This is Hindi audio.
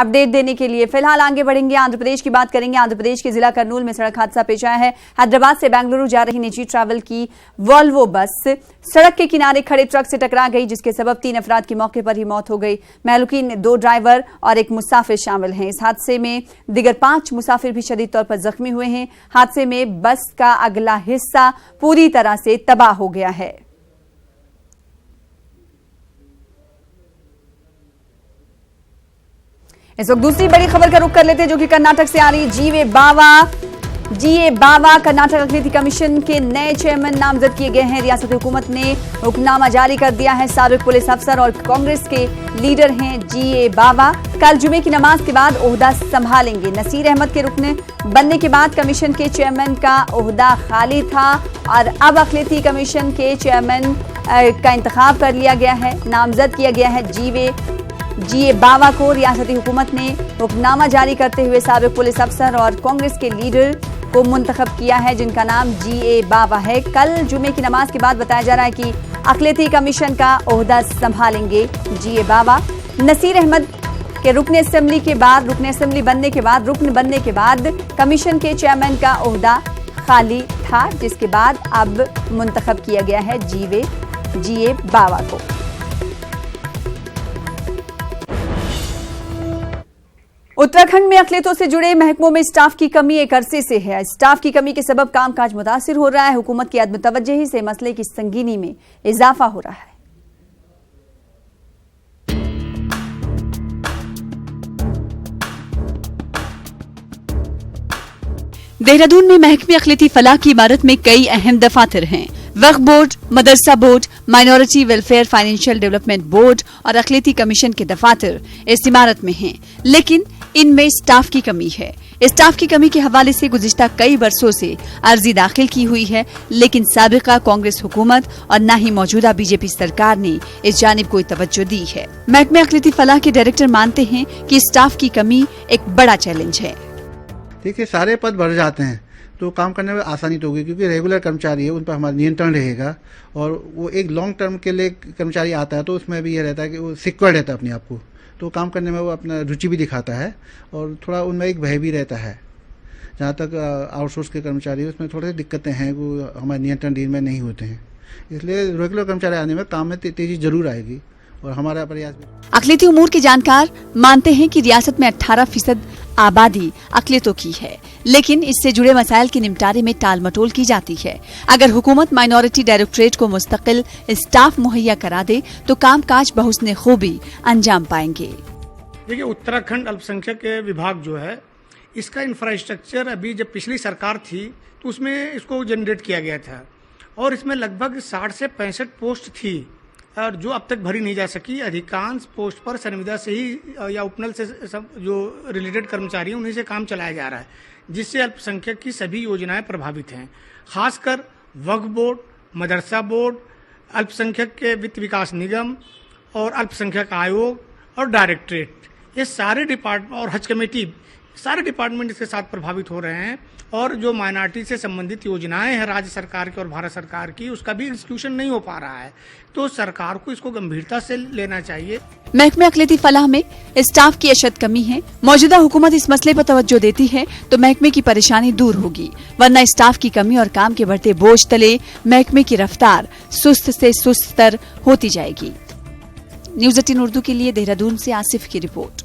अपडेट देने के लिए। फिलहाल आगे बढ़ेंगे, आंध्र प्रदेश की बात करेंगे। आंध्र प्रदेश के जिला कर्नूल में सड़क हादसा पेश आया है। हैदराबाद से बेंगलुरु जा रही निजी ट्रैवल की वॉल्वो बस सड़क के किनारे खड़े ट्रक से टकरा गई, जिसके सबब 3 अफराद की मौके पर ही मौत हो गई। महलुकीन में 2 ड्राइवर और 1 मुसाफिर शामिल हैं। इस हादसे में दिगर 5 मुसाफिर भी शदीद तौर पर जख्मी हुए हैं। हादसे में बस का अगला हिस्सा पूरी तरह से तबाह हो गया है। इस वक्त दूसरी बड़ी खबर का रुख कर लेते हैं, जो कि कर्नाटक से आ रही है। जीए बावा कर्नाटक अखिलेती कमीशन के नए चेयरमैन नामजद किए गए हैं। रियासती हुकूमत ने हुक्मनामा जारी कर दिया है। साबिक पुलिस अफसर और कांग्रेस के लीडर हैं जीए बावा। कल जुमे की नमाज के बाद ओहदा संभालेंगे। नसीर अहमद के रुकन बनने के बाद कमीशन के चेयरमैन का ओहदा खाली था और अब अखिलेती कमीशन के चेयरमैन का इंतखाब कर लिया गया है, नामजद किया गया है जीए बावा को। रियासती हुकूमत ने हुक्मनामा जारी करते हुए साबिक पुलिस अफसर और कांग्रेस के लीडर को मुंतखब किया है, जिनका नाम जीए बावा है। कल जुमे की नमाज के बाद बताया जा रहा है कि अखिलेती कमीशन का ओहदा संभालेंगे जीए बावा। नसीर अहमद के रुकन असेंबली बनने के बाद कमीशन के चेयरमैन का ओहदा खाली था, जिसके बाद अब मुंतखब किया गया है जीए बावा को। उत्तराखंड में अखिलेतों से जुड़े महकमों में स्टाफ की कमी एक अरसे से है। स्टाफ की कमी के सबब कामकाज मुतासिर हो रहा है। हुकूमत की अदम तवज्जुही से मसले की संगीनी में इजाफा हो रहा है। देहरादून में महकमे अखिलेती फलाह की इमारत में कई अहम दफातर हैं। वक्फ बोर्ड, मदरसा board, minority welfare financial development board और अखिलेती कमीशन के दफातर इस इमारत में हैं, लेकिन इनमें स्टाफ की कमी है। स्टाफ की कमी के हवाले से गुज़िश्ता कई बरसों से अर्जी दाखिल की हुई है, लेकिन साबिका कांग्रेस हुकूमत और न ही मौजूदा बीजेपी सरकार ने इस जानिब कोई तवज्जो दी है। महकमे अखिलेती फलाह के डायरेक्टर मानते हैं कि स्टाफ की कमी एक बड़ा चैलेंज है। देखिए, सारे पद बढ़ जाते हैं तो काम करने में आसानी तो होगी, क्योंकि रेगुलर कर्मचारी है, उन पर हमारा नियंत्रण रहेगा। और वो एक लॉन्ग टर्म के लिए कर्मचारी आता है तो उसमें भी ये रहता है कि वो सिक्योर्ड रहता है अपने आप को, तो काम करने में वो अपना रुचि भी दिखाता है और थोड़ा उनमें एक भय भी रहता है। जहाँ तक आउटसोर्स के कर्मचारी उसमें थोड़ी सी दिक्कतें हैं, वो हमारे नियंत्रण में नहीं होते हैं। इसलिए रेगुलर कर्मचारी आने में काम में तेजी जरूर आएगी और हमारा प्रयास भी। अखिलेती उमूर के जानकार मानते हैं कि रियासत में 18% आबादी अखिलेतों की है, लेकिन इससे जुड़े मसाइल के निपटारे में टाल मटोल की जाती है। अगर हुकूमत माइनॉरिटी डायरेक्टरेट को मुस्तकिल स्टाफ मुहैया करा दे तो कामकाज बहुस्ने खूबी अंजाम पाएंगे। देखिए, उत्तराखंड अल्पसंख्यक विभाग जो है, इसका इंफ्रास्ट्रक्चर अभी जब पिछली सरकार थी तो उसमें इसको जनरेट किया गया था और इसमें लगभग 60 से 65 पोस्ट थी और जो अब तक भरी नहीं जा सकी। अधिकांश पोस्ट पर संविदा से ही या उपनल से सब जो रिलेटेड कर्मचारी हैं उन्हीं से काम चलाया जा रहा है, जिससे अल्पसंख्यक की सभी योजनाएं प्रभावित हैं। खासकर वक्फ बोर्ड, मदरसा बोर्ड, अल्पसंख्यक के वित्त विकास निगम और अल्पसंख्यक आयोग और डायरेक्टरेट, ये सारे डिपार्टमेंट और हज कमेटी, सारे डिपार्टमेंट इसके साथ प्रभावित हो रहे हैं। और जो माइनॉरिटी से संबंधित योजनाएं हैं राज्य सरकार की और भारत सरकार की, उसका भी एग्जीक्यूशन नहीं हो पा रहा है, तो सरकार को इसको गंभीरता से लेना चाहिए। महकमे अखिलेती फलाह में स्टाफ की अशद कमी है। मौजूदा हुकूमत इस मसले पर तवज्जो देती है तो महकमे की परेशानी दूर होगी, वरना स्टाफ की कमी और काम के बढ़ते बोझ तले महकमे की रफ्तार सुस्त से सुस्तर होती जाएगी। न्यूज़ 18 उर्दू के लिए देहरादून से आसिफ की रिपोर्ट।